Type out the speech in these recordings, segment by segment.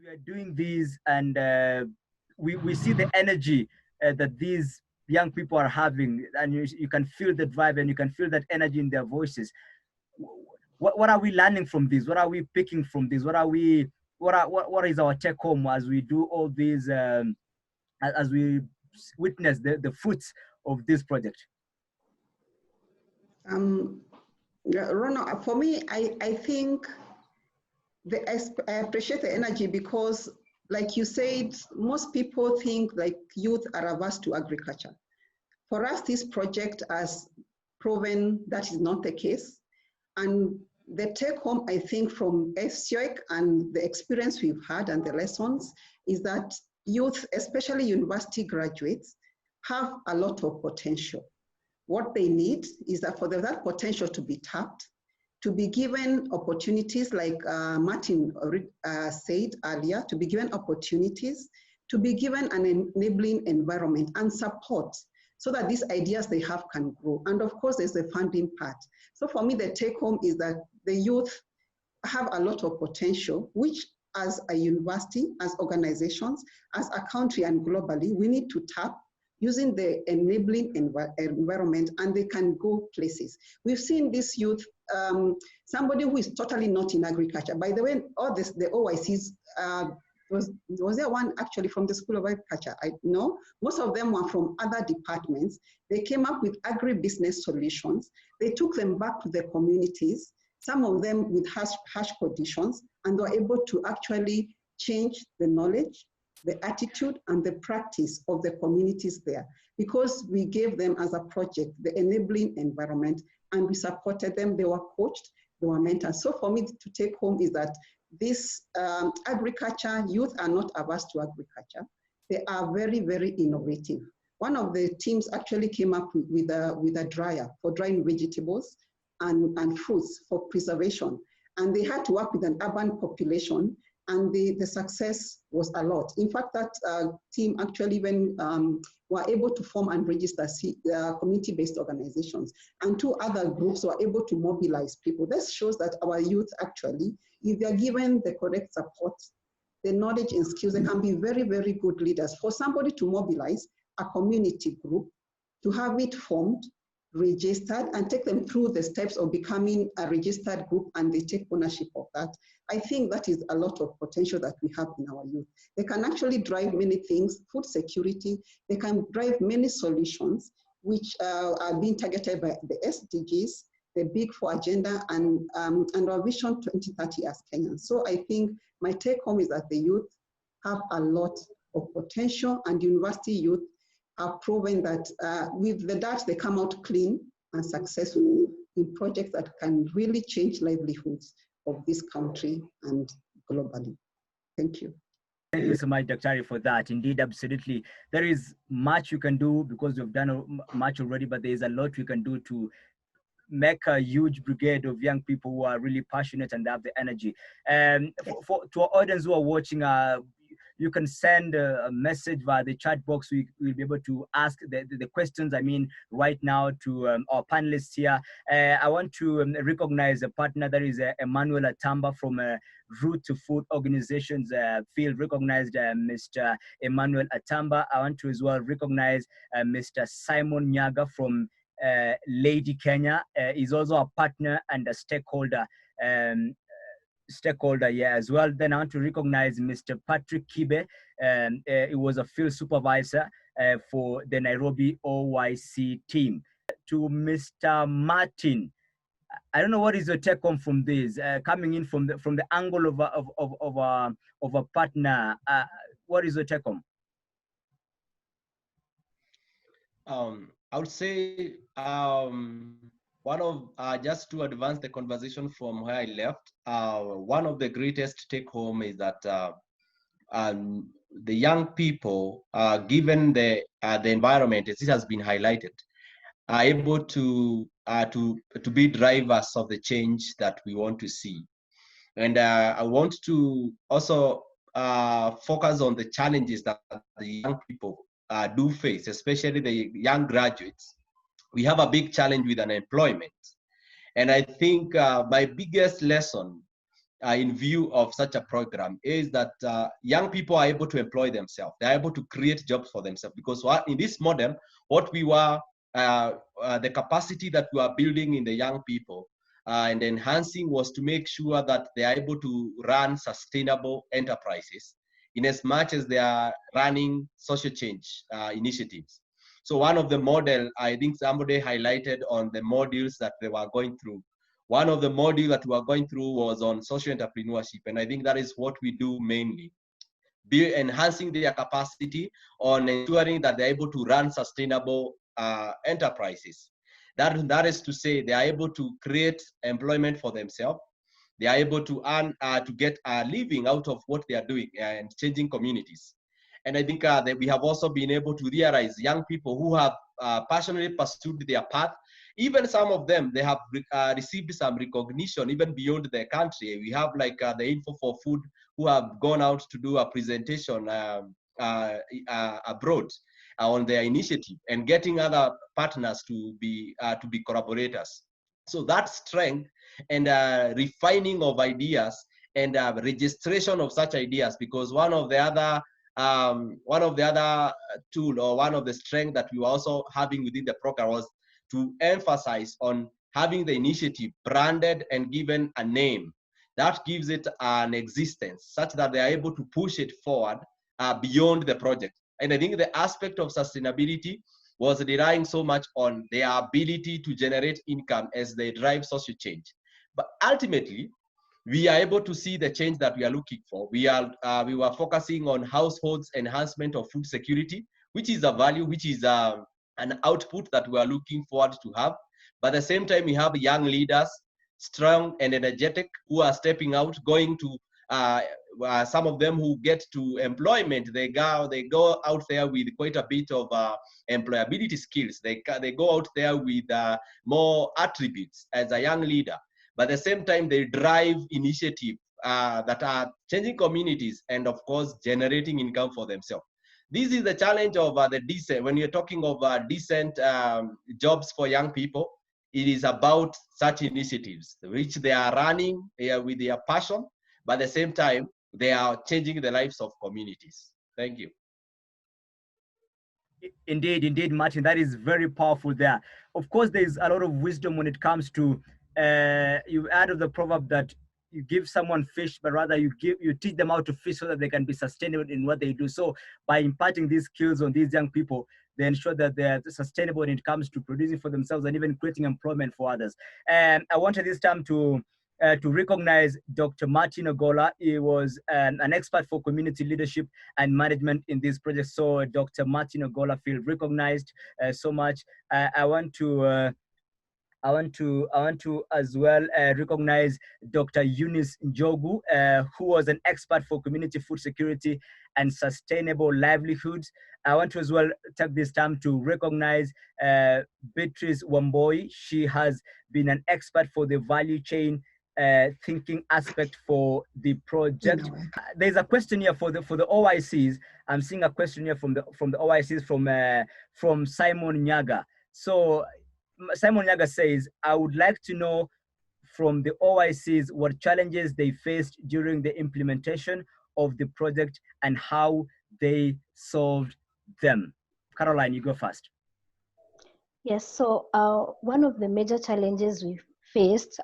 we are doing these and we see the energy that these young people are having, and you can feel the drive and you can feel that energy in their voices. What are we learning from this? What are we picking from this? What is our take home as we do all these, as we witness the fruits of this project? Rono, for me, I think I appreciate the energy because, like you said, most people think like youth are averse to agriculture. For us, this project has proven that is not the case. And the take home, I think, from EFSOYC and the experience we've had and the lessons is that youth, especially university graduates, have a lot of potential. What they need is that for that potential to be tapped, to be given opportunities like Martin said earlier, to be given opportunities, to be given an enabling environment and support so that these ideas they have can grow. And of course, there's the funding part. So for me, the take home is that the youth have a lot of potential, which as a university, as organizations, as a country and globally, we need to tap using the enabling environment, and they can go places. We've seen this youth, somebody who is totally not in agriculture. By the way, all this, the OICs, was there one actually from the School of Agriculture? I know most of them were from other departments. They came up with agribusiness solutions. They took them back to their communities, some of them with harsh conditions, and were able to actually change the knowledge, the attitude, and the practice of the communities there, because we gave them as a project the enabling environment, and we supported them. They were coached, they were mentored. So for me to take home is that this agriculture, youth are not averse to agriculture. They are very, very innovative. One of the teams actually came up with a dryer for drying vegetables and fruits for preservation. And they had to work with an urban population, and the success was a lot. In fact, that team actually even were able to form and register community-based organizations. And 2 other groups were able to mobilize people. This shows that our youth actually, if they're given the correct support, the knowledge and skills, they can be very, very good leaders. For somebody to mobilize a community group, to have it formed, registered, and take them through the steps of becoming a registered group, and they take ownership of that. I think that is a lot of potential that we have in our youth. They can actually drive many things, food security, they can drive many solutions which are being targeted by the SDGs, the Big Four agenda, and our Vision 2030 as Kenyans. So I think my take home is that the youth have a lot of potential, and university youth have proven that with the Dutch, they come out clean and successful in projects that can really change livelihoods of this country and globally. Thank you. Thank you so much, Dr. Ari, for that. Indeed, absolutely. There is much you can do because we've done much already, but there is a lot we can do to make a huge brigade of young people who are really passionate and have the energy. To our audience who are watching, you can send a message via the chat box. We'll be able to ask the questions, I mean, right now to our panelists here. I want to recognize a partner, that is Emmanuel Atamba from Root to Food Organizations field, recognized Mr. Emmanuel Atamba. I want to as well recognize Mr. Simon Nyaga from Lady Kenya. Is also a partner and a stakeholder here as well. Then I want to recognize Mr. Patrick Kibe. He was a field supervisor for the Nairobi OYC team. To Mr. Martin, I don't know what is your take home from this, coming in from the angle of a partner. What is your take home? I would say one of, just to advance the conversation from where I left, one of the greatest take home is that the young people, given the environment, as it has been highlighted, are able to be drivers of the change that we want to see. And I want to also focus on the challenges that the young people do face, especially the young graduates. We have a big challenge with unemployment. And I think my biggest lesson in view of such a program is that young people are able to employ themselves. They're able to create jobs for themselves, because in this model, what we were, the capacity that we are building in the young people and enhancing was to make sure that they are able to run sustainable enterprises in as much as they are running social change initiatives. So one of the model, I think somebody highlighted on the modules that they were going through. One of the modules that we are going through was on social entrepreneurship. And I think that is what we do mainly. Be enhancing their capacity on ensuring that they're able to run sustainable enterprises. That is to say, they are able to create employment for themselves. They are able to earn, to get a living out of what they are doing and changing communities. And I think that we have also been able to realize young people who have passionately pursued their path. Even some of them, they have received some recognition even beyond their country. We have like the Info for Food, who have gone out to do a presentation abroad on their initiative, and getting other partners to be collaborators. So that strength and refining of ideas and registration of such ideas, because one of the other tool, or one of the strength that we were also having within the program, was to emphasize on having the initiative branded and given a name that gives it an existence, such that they are able to push it forward beyond the project. And I think the aspect of sustainability was relying so much on their ability to generate income as they drive social change. But ultimately, we are able to see the change that we are looking for. We were focusing on households enhancement of food security, which is a value, which is an output that we are looking forward to have. But at the same time, we have young leaders, strong and energetic, who are stepping out, going to some of them who get to employment. They go out there with quite a bit of employability skills. They go out there with more attributes as a young leader. But at the same time, they drive initiatives that are changing communities and, of course, generating income for themselves. This is the challenge of the decent. When you're talking of decent jobs for young people, it is about such initiatives, which they are running with their passion, but at the same time, they are changing the lives of communities. Thank you. Indeed, Martin, that is very powerful there. Of course, there's a lot of wisdom when it comes to, you added the proverb that you give someone fish, but rather you teach them how to fish so that they can be sustainable in what they do. So by imparting these skills on these young people, they ensure that they're sustainable when it comes to producing for themselves and even creating employment for others. And I wanted this time to recognize Dr. Martin Ogola. He was an expert for community leadership and management in this project. So Dr. Martin Ogola, feel recognized so much. I want to as well recognize Dr. Eunice Njogu, who was an expert for community food security and sustainable livelihoods. I want to as well take this time to recognize Beatrice Wamboi. She has been an expert for the value chain thinking aspect for the project. There's a question here for the OICs. I'm seeing a question here from the OICs from Simon Nyaga. So Simon Nyaga says, I would like to know from the OICs what challenges they faced during the implementation of the project and how they solved them. Caroline, you go first. Yes, so one of the major challenges we faced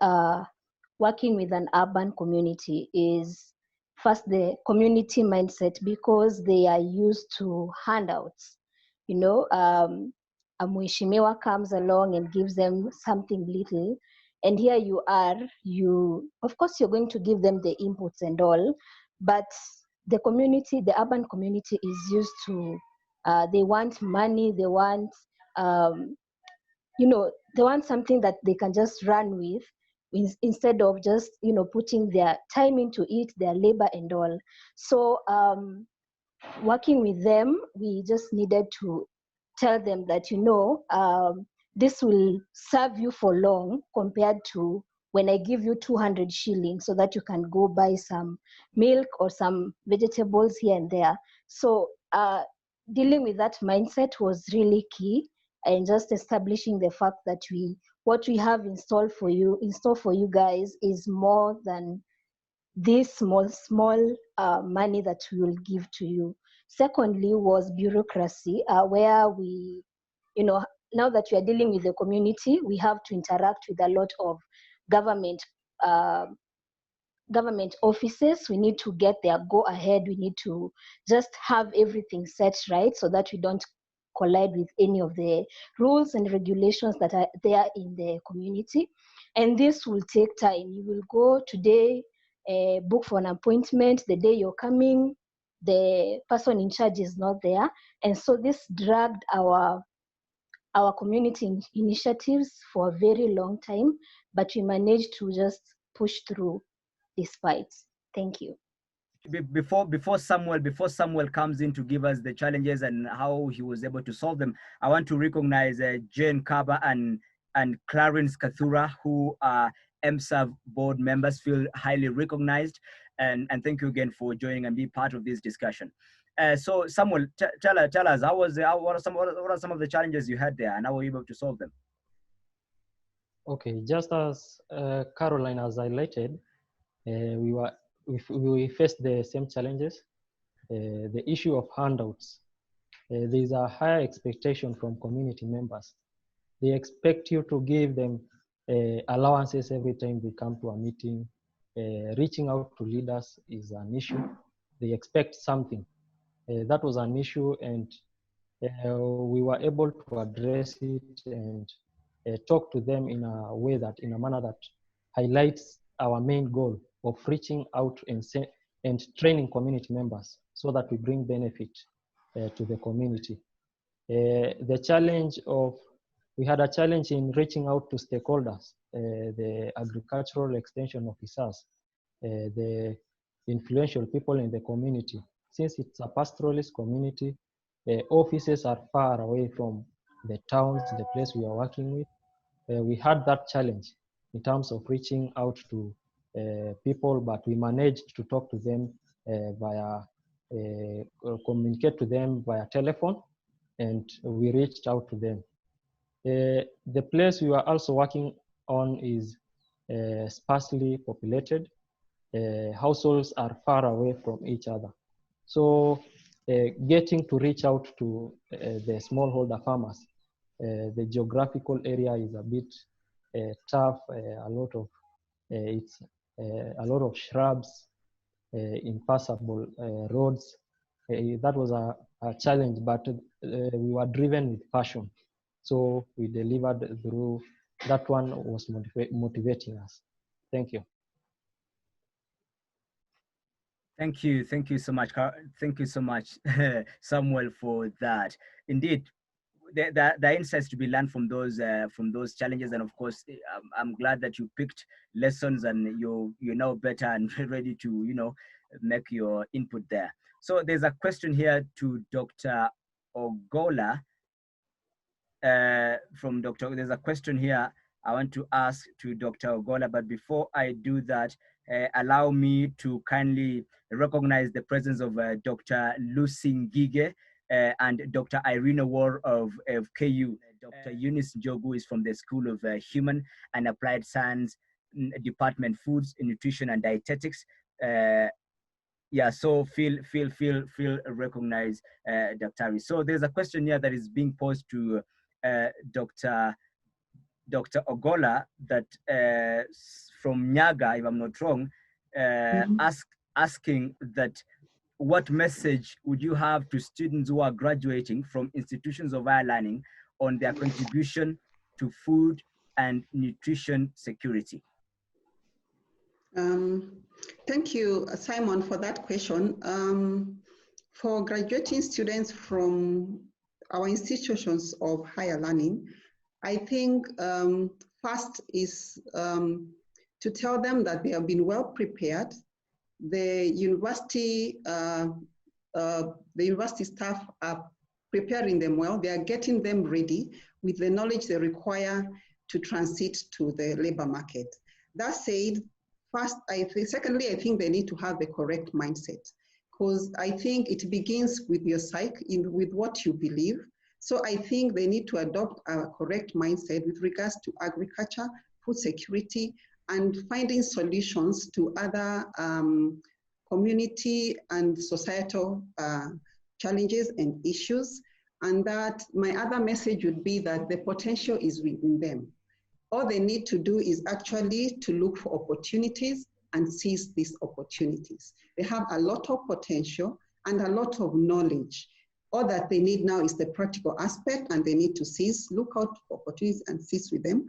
working with an urban community is first the community mindset, because they are used to handouts. You know, a mheshimiwa comes along and gives them something little, and here you are, of course you're going to give them the inputs and all, but the community, the urban community is used to, they want money, they want, they want something that they can just run with, instead of just, putting their time into it, their labor and all. So working with them, we just needed to tell them that, this will serve you for long compared to when I give you 200 shillings so that you can go buy some milk or some vegetables here and there. So dealing with that mindset was really key, and just establishing the fact that what we have in store for you guys is more than this small money that we will give to you. Secondly was bureaucracy, where we, now that we are dealing with the community, we have to interact with a lot of government government offices. We need to get their go ahead. We need to just have everything set right so that we don't collide with any of the rules and regulations that are there in the community. And this will take time. You will go today, book for an appointment. The day you're coming, the person in charge is not there. And so this dragged our community initiatives for a very long time, but we managed to just push through despite. Thank you. Before Samuel comes in to give us the challenges and how he was able to solve them, I want to recognize Jane Kaba and Clarence Kathura, who are MSAV board members, feel highly recognized, and thank you again for joining and be part of this discussion. So Samuel, tell us what are some of the challenges you had there, and how were you able to solve them? Okay, just as Caroline has highlighted, we faced the same challenges. The issue of handouts. There is a higher expectation from community members. They expect you to give them allowances every time they come to a meeting. Reaching out to leaders is an issue. They expect something. That was an issue, and we were able to address it and talk to them in a manner that highlights our main goal of reaching out and training community members so that we bring benefit to the community. We had a challenge in reaching out to stakeholders, the agricultural extension officers, the influential people in the community. Since it's a pastoralist community, offices are far away from the towns, the place we are working with. We had that challenge in terms of reaching out to people, but we managed to talk to them communicate to them via telephone, and we reached out to them. The place we are also working on is sparsely populated. Households are far away from each other. So getting to reach out to the smallholder farmers, the geographical area is a bit tough. A lot of shrubs, impassable roads. That was a challenge, but we were driven with passion. So we delivered through. That one was motivating us. Thank you. Thank you so much. Thank you so much, Samuel, for that. Indeed, the insights to be learned from those challenges, and of course, I'm glad that you picked lessons and you're now better and ready to make your input there. So there's a question here to Dr. Ogola. There's a question here I want to ask to Dr. Ogola, but before I do that, allow me to kindly recognize the presence of Dr. Lucy Ngige and Dr. Irina War of KU. Dr. Eunice Njogu is from the School of Human and Applied Science Department, Foods, Nutrition and Dietetics. Yeah, so feel recognized, Dr. Ari. So there's a question here that is being posed to Dr. Ogola that from Nyaga, if I'm not wrong, asking that what message would you have to students who are graduating from institutions of higher learning on their contribution to food and nutrition security? Thank you, Simon, for that question. For graduating students from our institutions of higher learning, I think first is to tell them that they have been well prepared. The university staff are preparing them well. They are getting them ready with the knowledge they require to transit to the labor market. That said, secondly, I think they need to have the correct mindset, because I think it begins with your psyche, with what you believe. So I think they need to adopt a correct mindset with regards to agriculture, food security, and finding solutions to other community and societal challenges and issues. And that my other message would be that the potential is within them. All they need to do is actually to look for opportunities and seize these opportunities. They have a lot of potential and a lot of knowledge. All that they need now is the practical aspect, and they need to look out for opportunities and seize them,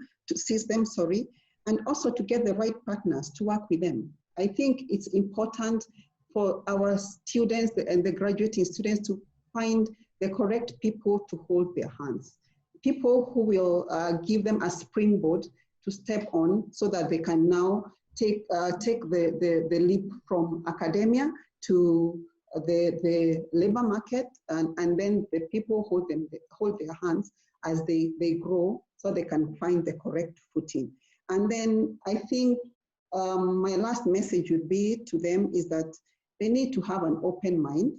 and also to get the right partners to work with them. I think it's important for our students and the graduating students to find the correct people to hold their hands. People who will give them a springboard to step on so that they can now take the leap from academia to the labor market, and then the people hold their hands as they grow so they can find the correct footing. And then I think my last message would be to them is that they need to have an open mind.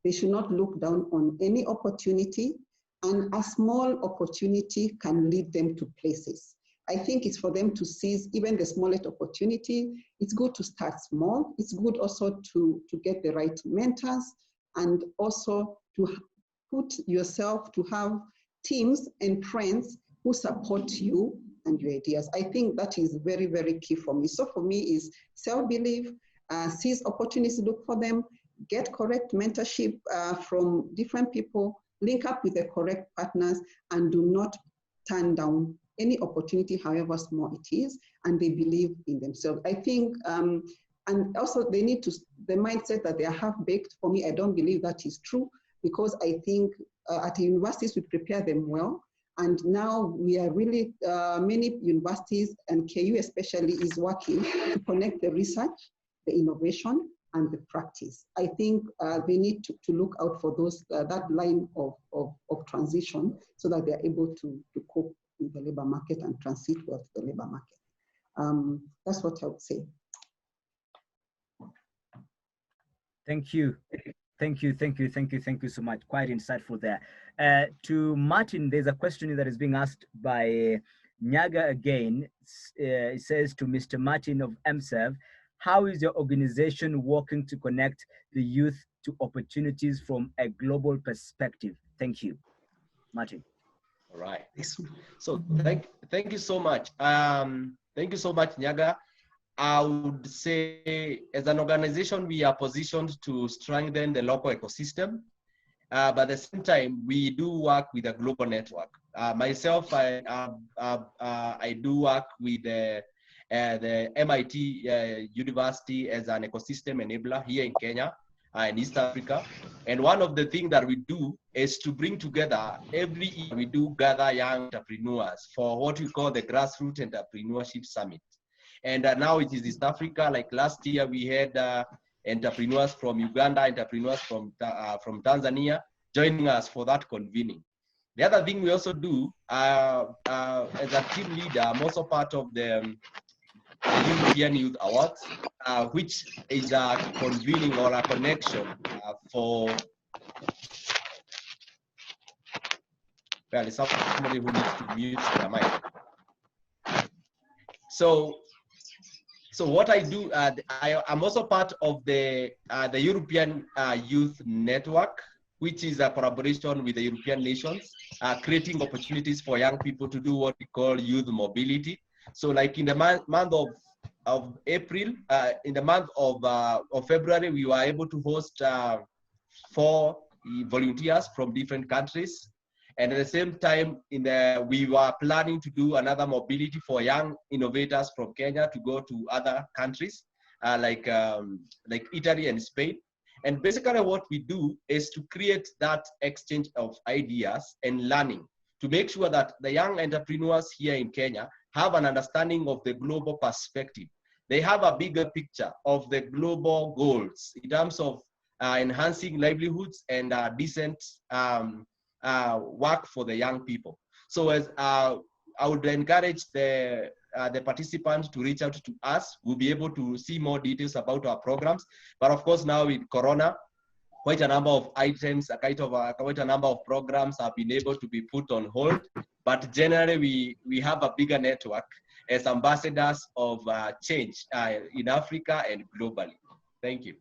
They should not look down on any opportunity, and a small opportunity can lead them to places. I think it's for them to seize even the smallest opportunity. It's good to start small. It's good also to get the right mentors, and also to put yourself, to have teams and friends who support you and your ideas. I think that is very, very key for me. So for me is self-belief, seize opportunities, look for them, get correct mentorship from different people, link up with the correct partners, and do not turn down any opportunity, however small it is, and they believe in themselves. I think, and also they need to, the mindset that they are half-baked, for me, I don't believe that is true, because I think at universities we prepare them well, and now we are really, many universities, and KU especially, is working to connect the research, the innovation, and the practice. I think they need to look out for those that line of transition so that they are able to cope with the labor market and transit well to the labor market. That's what I would say. Thank you. Thank you so much. Quite insightful there. To Martin, there's a question that is being asked by Nyaga again. It says to Mr. Martin of MSEV, how is your organization working to connect the youth to opportunities from a global perspective? Thank you, Martin. All right. So thank you so much. Thank you so much, Nyaga. I would say as an organization, we are positioned to strengthen the local ecosystem. But at the same time, we do work with a global network. Myself, I do work with the MIT University as an ecosystem enabler here in Kenya and East Africa. And one of the things that we do is to bring together, every year we do gather young entrepreneurs for what we call the Grassroots Entrepreneurship Summit. And now it is East Africa. Like last year, we had entrepreneurs from Uganda, entrepreneurs from Tanzania joining us for that convening. The other thing we also do as a team leader, I'm also part of the European Youth Awards, which is a convening or a connection for somebody who needs to mute their mic. So what I do, I'm also part of the European Youth Network, which is a collaboration with the European nations, creating opportunities for young people to do what we call youth mobility. So like in the month of April, in the month of February, we were able to host 4 volunteers from different countries. And at the same time, we were planning to do another mobility for young innovators from Kenya to go to other countries like Italy and Spain. And basically what we do is to create that exchange of ideas and learning to make sure that the young entrepreneurs here in Kenya have an understanding of the global perspective. They have a bigger picture of the global goals in terms of enhancing livelihoods and decent work for the young people. So as I would encourage the participants to reach out to us. We'll be able to see more details about our programs. But of course, now with Corona, quite a number of items, quite a number of programs have been able to be put on hold. But generally, we have a bigger network as ambassadors of change in Africa and globally. Thank you.